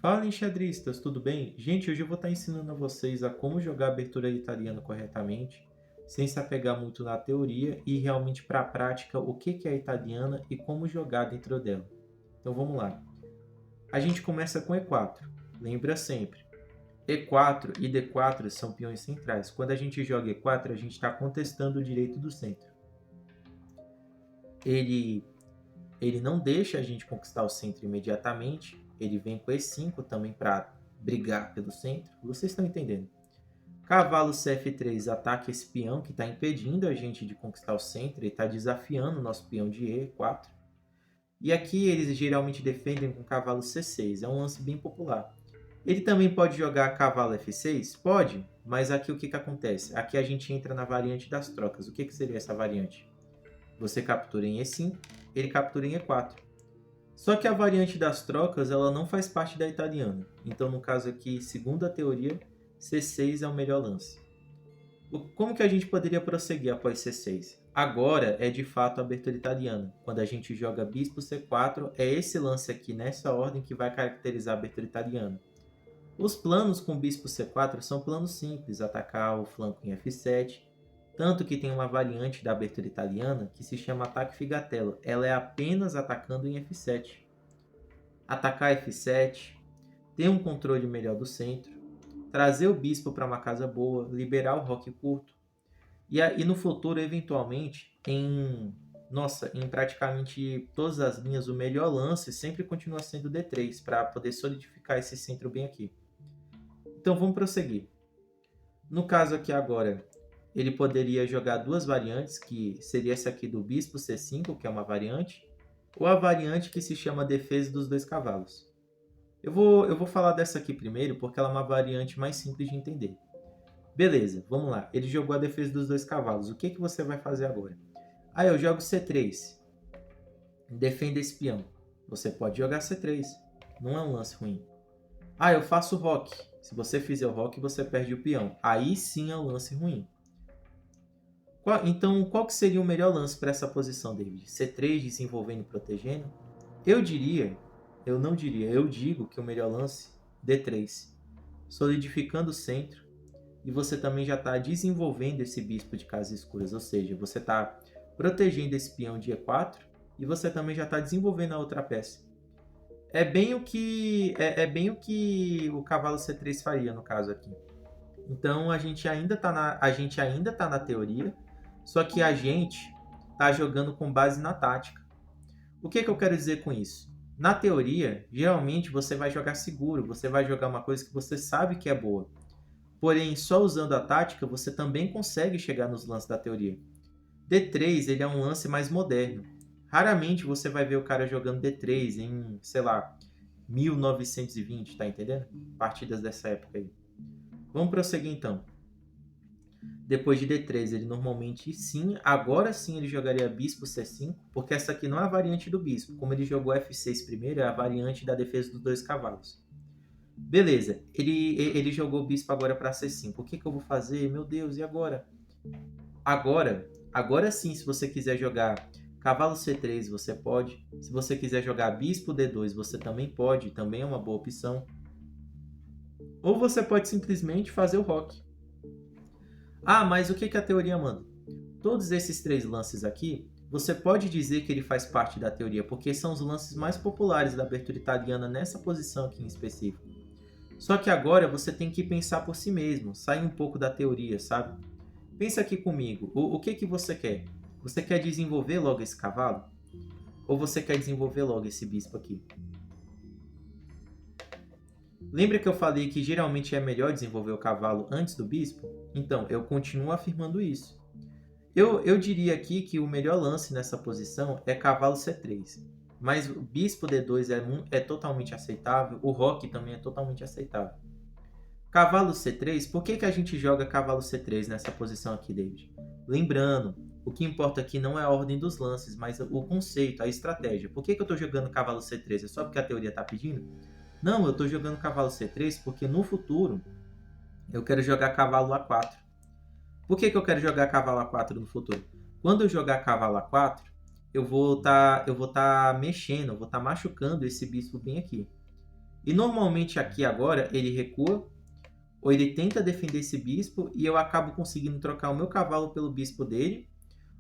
Fala, enxadristas, tudo bem? Gente, hoje eu vou estar ensinando a vocês a como jogar abertura italiana corretamente, sem se apegar muito na teoria e realmente para a prática o que é a italiana e como jogar dentro dela. Então vamos lá. A gente começa com E4. Lembra sempre, E4 e D4 são peões centrais. Quando a gente joga E4, a gente está contestando o direito do centro. Ele, ele não deixa a gente conquistar o centro imediatamente, ele vem com E5 também para brigar pelo centro. Vocês estão entendendo? Cavalo CF3 ataca esse peão que está impedindo a gente de conquistar o centro, ele está desafiando o nosso peão de E4. E aqui eles geralmente defendem com cavalo C6, é um lance bem popular. Ele também pode jogar cavalo F6? Pode, mas aqui o que acontece? Aqui a gente entra na variante das trocas. O que seria essa variante? Você captura em E5, ele captura em E4. Só que a variante das trocas ela não faz parte da italiana. Então, no caso aqui, segundo a teoria, C6 é o melhor lance. Como que a gente poderia prosseguir após C6? Agora é de fato a abertura italiana. Quando a gente joga bispo C4, é esse lance aqui, nessa ordem, que vai caracterizar a abertura italiana. Os planos com bispo C4 são planos simples, atacar o flanco em F7, tanto que tem uma variante da abertura italiana que se chama ataque figatello. Ela é apenas atacando em F7. Atacar F7, ter um controle melhor do centro, trazer o bispo para uma casa boa, liberar o roque curto. E no futuro, eventualmente, em praticamente todas as linhas, o melhor lance sempre continua sendo D3, para poder solidificar esse centro bem aqui. Então vamos prosseguir. No caso aqui agora, ele poderia jogar duas variantes, que seria essa aqui do bispo C5, que é uma variante, ou a variante que se chama defesa dos dois cavalos. Eu vou falar dessa aqui primeiro, porque ela é uma variante mais simples de entender. Beleza, vamos lá. Ele jogou a defesa dos dois cavalos. O que você vai fazer agora? Eu jogo C3. Defenda esse peão. Você pode jogar C3. Não é um lance ruim. Eu faço roque. Se você fizer o roque, você perde o peão. Aí sim é um lance ruim. Então, qual que seria o melhor lance para essa posição, David? C3 desenvolvendo e protegendo? Eu digo que o melhor lance, D3. Solidificando o centro. E você também já está desenvolvendo esse bispo de casas escuras, ou seja, você está protegendo esse peão de E4 e você também já está desenvolvendo a outra peça. É bem o que o cavalo C3 faria no caso aqui. Então a gente ainda está na teoria, só que a gente está jogando com base na tática. O que eu quero dizer com isso? Na teoria, geralmente você vai jogar seguro, você vai jogar uma coisa que você sabe que é boa. Porém, só usando a tática, você também consegue chegar nos lances da teoria. D3 ele é um lance mais moderno. Raramente você vai ver o cara jogando D3 em, sei lá, 1920, tá entendendo? Partidas dessa época aí. Vamos prosseguir então. Depois de D3, ele normalmente agora sim ele jogaria bispo C5, porque essa aqui não é a variante do bispo. Como ele jogou F6 primeiro, é a variante da defesa dos dois cavalos. Beleza, ele jogou o bispo agora para C5. O que eu vou fazer? Meu Deus, e agora? Agora sim, se você quiser jogar cavalo C3, você pode. Se você quiser jogar bispo D2, você também pode. Também é uma boa opção. Ou você pode simplesmente fazer o roque. Mas o que a teoria manda? Todos esses três lances aqui, você pode dizer que ele faz parte da teoria, porque são os lances mais populares da abertura italiana nessa posição aqui em específico. Só que agora você tem que pensar por si mesmo, sair um pouco da teoria, sabe? Pensa aqui comigo, o que você quer? Você quer desenvolver logo esse cavalo? Ou você quer desenvolver logo esse bispo aqui? Lembra que eu falei que geralmente é melhor desenvolver o cavalo antes do bispo? Então, eu continuo afirmando isso. Eu diria aqui que o melhor lance nessa posição é cavalo C3. Mas o bispo D2 é totalmente aceitável, o roque também é totalmente aceitável. Cavalo C3, por que a gente joga cavalo C3 nessa posição aqui, David? Lembrando, o que importa aqui não é a ordem dos lances, mas o conceito, a estratégia. Por que eu estou jogando cavalo C3? É só porque a teoria está pedindo? Não, eu estou jogando cavalo C3 porque no futuro eu quero jogar cavalo A4. Por que eu quero jogar cavalo A4 no futuro? Quando eu jogar cavalo A4, eu vou estar mexendo, eu vou estar machucando esse bispo bem aqui. E normalmente aqui agora ele recua, ou ele tenta defender esse bispo, e eu acabo conseguindo trocar o meu cavalo pelo bispo dele,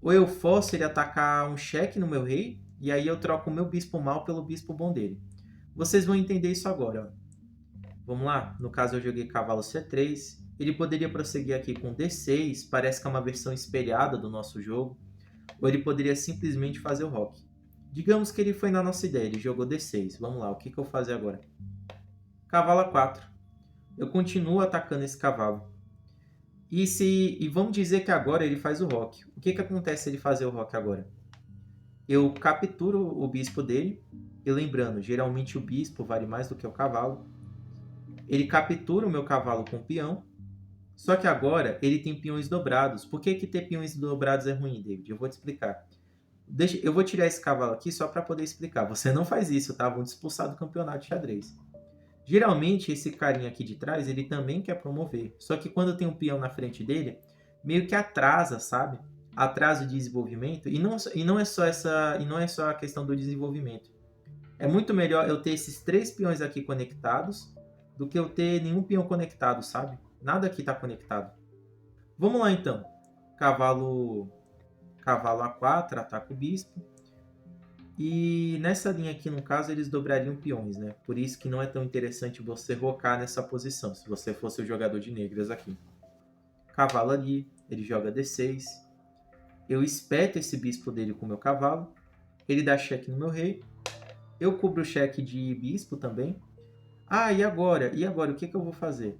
ou eu forço ele a atacar um cheque no meu rei, e aí eu troco o meu bispo mal pelo bispo bom dele. Vocês vão entender isso agora. Ó. Vamos lá? No caso eu joguei cavalo C3. Ele poderia prosseguir aqui com D6, parece que é uma versão espelhada do nosso jogo. Ou ele poderia simplesmente fazer o roque. Digamos que ele foi na nossa ideia, ele jogou D6. Vamos lá, o que eu vou fazer agora? Cavalo A4. Eu continuo atacando esse cavalo. E vamos dizer que agora ele faz o roque. O que acontece se ele fazer o roque agora? Eu capturo o bispo dele. E lembrando, geralmente o bispo vale mais do que o cavalo. Ele captura o meu cavalo com o peão. Só que agora ele tem peões dobrados. Por que ter peões dobrados é ruim, David? Eu vou te explicar. Eu vou tirar esse cavalo aqui só para poder explicar. Você não faz isso, tá? Vão te expulsar do campeonato de xadrez. Geralmente, esse carinha aqui de trás, ele também quer promover. Só que quando tem um peão na frente dele, meio que atrasa, sabe? Atrasa o desenvolvimento. E não é só a questão do desenvolvimento. É muito melhor eu ter esses 3 peões aqui conectados do que eu ter nenhum peão conectado, sabe? Nada aqui está conectado. Vamos lá, então. Cavalo A4, ataca o bispo. E nessa linha aqui, no caso, eles dobrariam peões, né? Por isso que não é tão interessante você rocar nessa posição, se você fosse o jogador de negras aqui. Cavalo ali, ele joga D6. Eu espeto esse bispo dele com o meu cavalo. Ele dá cheque no meu rei. Eu cubro o cheque de bispo também. Ah, e agora? O que eu vou fazer?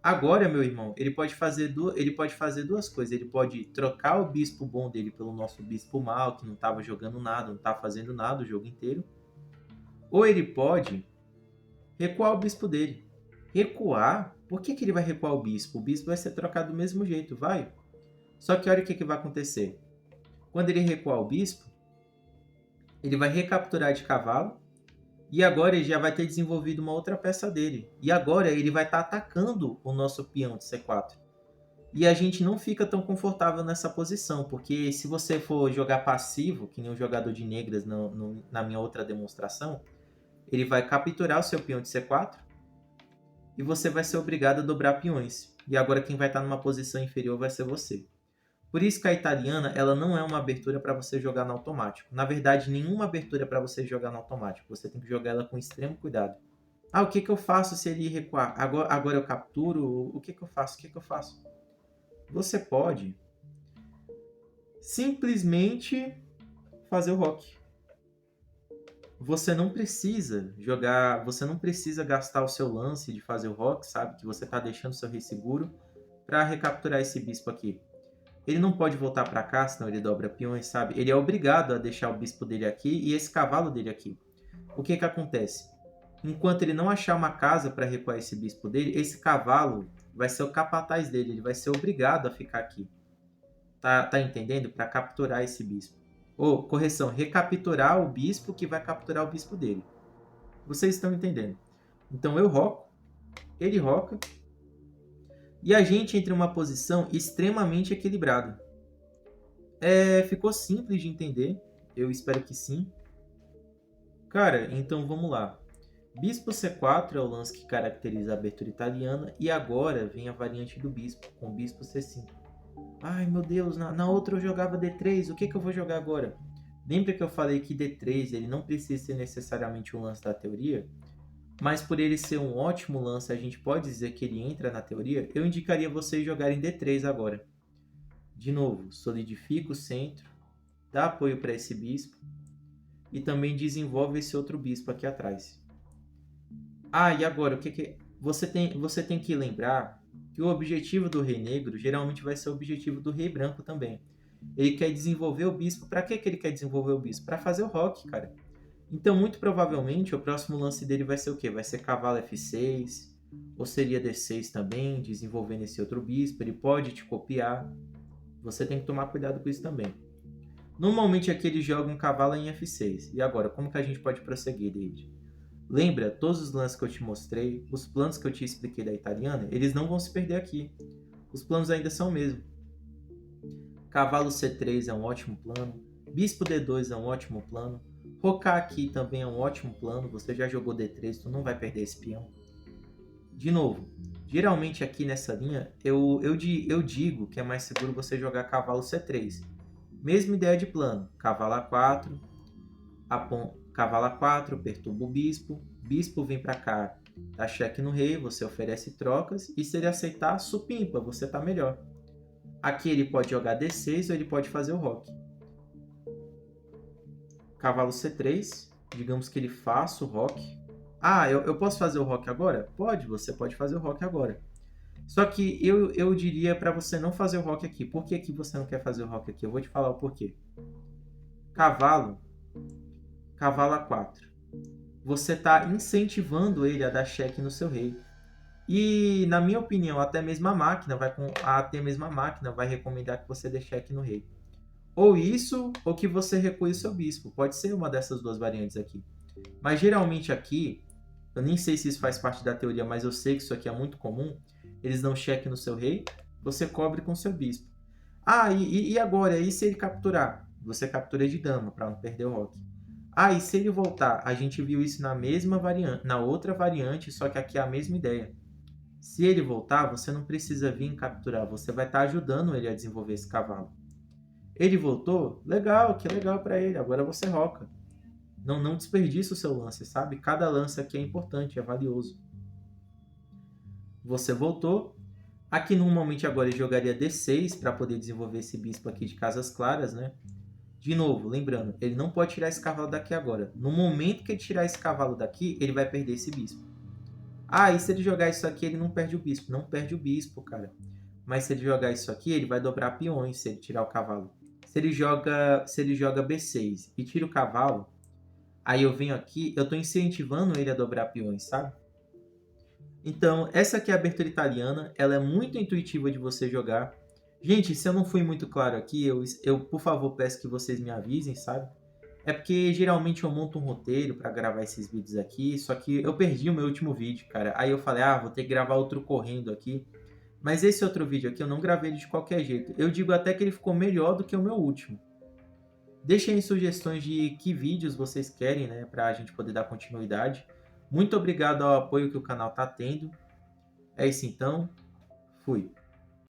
Agora, meu irmão, ele pode fazer duas coisas. Ele pode trocar o bispo bom dele pelo nosso bispo mal, que não estava jogando nada, não estava fazendo nada o jogo inteiro. Ou ele pode recuar o bispo dele. Recuar? Por que ele vai recuar o bispo? O bispo vai ser trocado do mesmo jeito, vai. Só que olha o que vai acontecer. Quando ele recuar o bispo, ele vai recapturar de cavalo. E agora ele já vai ter desenvolvido uma outra peça dele. E agora ele vai estar atacando o nosso peão de C4. E a gente não fica tão confortável nessa posição, porque se você for jogar passivo, que nem o jogador de negras na minha outra demonstração, ele vai capturar o seu peão de C4 e você vai ser obrigado a dobrar peões. E agora quem vai estar numa posição inferior vai ser você. Por isso que a italiana ela não é uma abertura para você jogar no automático. Na verdade, nenhuma abertura é para você jogar no automático. Você tem que jogar ela com extremo cuidado. Ah, o que eu faço se ele recuar? Agora eu capturo? O que eu faço? Você pode simplesmente fazer o roque. Você não precisa jogar, você não precisa gastar o seu lance de fazer o roque, sabe? Que você está deixando seu rei seguro para recapturar esse bispo aqui. Ele não pode voltar para cá, senão ele dobra peões, sabe? Ele é obrigado a deixar o bispo dele aqui e esse cavalo dele aqui. O que acontece? Enquanto ele não achar uma casa para recuar esse bispo dele, esse cavalo vai ser o capataz dele. Ele vai ser obrigado a ficar aqui. Tá entendendo? Para capturar esse bispo. Ou, correção, recapturar o bispo que vai capturar o bispo dele. Vocês estão entendendo? Então eu roco, ele roca, e a gente entra em uma posição extremamente equilibrada. Ficou simples de entender. Eu espero que sim. Cara, então vamos lá. Bispo C4 é o lance que caracteriza a abertura italiana. E agora vem a variante do bispo, com bispo C5. Ai, meu Deus, na outra eu jogava D3. O que eu vou jogar agora? Lembra que eu falei que D3 ele não precisa ser necessariamente um lance da teoria? Mas por ele ser um ótimo lance, a gente pode dizer que ele entra na teoria. Eu indicaria vocês jogarem D3 agora. De novo, solidifica o centro, dá apoio para esse bispo e também desenvolve esse outro bispo aqui atrás. Ah, e agora, o que você tem que lembrar que o objetivo do rei negro geralmente vai ser o objetivo do rei branco também. Ele quer desenvolver o bispo. Para que ele quer desenvolver o bispo? Para fazer o roque, cara. Então, muito provavelmente, o próximo lance dele vai ser o quê? Vai ser cavalo F6, ou seria D6 também, desenvolvendo esse outro bispo. Ele pode te copiar. Você tem que tomar cuidado com isso também. Normalmente aqui ele joga um cavalo em F6. E agora, como que a gente pode prosseguir, David? Lembra, todos os lances que eu te mostrei, os planos que eu te expliquei da italiana, eles não vão se perder aqui. Os planos ainda são o mesmo. Cavalo C3 é um ótimo plano. Bispo D2 é um ótimo plano. Rocar aqui também é um ótimo plano. Você já jogou D3, tu não vai perder esse peão. De novo, geralmente aqui nessa linha, eu digo que é mais seguro você jogar cavalo C3. Mesma ideia de plano. Cavalo A4, cavalo A4, perturba o bispo. Bispo vem para cá, dá cheque no rei, você oferece trocas. E se ele aceitar, supimpa, você tá melhor. Aqui ele pode jogar D6 ou ele pode fazer o roque. Cavalo C3, digamos que ele faça o roque. Ah, eu posso fazer o roque agora? Pode, você pode fazer o roque agora. Só que eu diria para você não fazer o roque aqui. Por que, que você não quer fazer o roque aqui? Eu vou te falar o porquê. Cavalo, cavalo A4. Você está incentivando ele a dar cheque no seu rei. E, na minha opinião, até mesmo a máquina vai recomendar que você dê cheque no rei. Ou isso, ou que você recue o seu bispo. Pode ser uma dessas duas variantes aqui. Mas geralmente aqui, eu nem sei se isso faz parte da teoria, mas eu sei que isso aqui é muito comum. Eles dão cheque no seu rei, você cobre com seu bispo. Ah, e agora? E se ele capturar? Você captura de dama, para não perder o roque. Ah, e se ele voltar? A gente viu isso na mesma variante, na outra variante, só que aqui é a mesma ideia. Se ele voltar, você não precisa vir capturar, você vai estar ajudando ele a desenvolver esse cavalo. Ele voltou? Legal, que legal para ele, agora você roca. Não desperdiça o seu lance, sabe? Cada lance aqui é importante, é valioso. Você voltou. Aqui normalmente agora ele jogaria D6 para poder desenvolver esse bispo aqui de casas claras, né? De novo, lembrando, ele não pode tirar esse cavalo daqui agora. No momento que ele tirar esse cavalo daqui, ele vai perder esse bispo. Ah, e se ele jogar isso aqui, ele não perde o bispo. Não perde o bispo, cara. Mas se ele jogar isso aqui, ele vai dobrar peões se ele tirar o cavalo. Se ele joga B6 e tira o cavalo, aí eu venho aqui, eu estou incentivando ele a dobrar peões, sabe? Então, essa aqui é a abertura italiana. Ela é muito intuitiva de você jogar. Gente, se eu não fui muito claro aqui, eu por favor peço que vocês me avisem, sabe? É porque geralmente eu monto um roteiro para gravar esses vídeos aqui, só que eu perdi o meu último vídeo, cara. Aí eu falei, vou ter que gravar outro correndo aqui. Mas esse outro vídeo aqui eu não gravei ele de qualquer jeito. Eu digo até que ele ficou melhor do que o meu último. Deixem aí sugestões de que vídeos vocês querem, né, para a gente poder dar continuidade. Muito obrigado ao apoio que o canal está tendo. É isso então. Fui.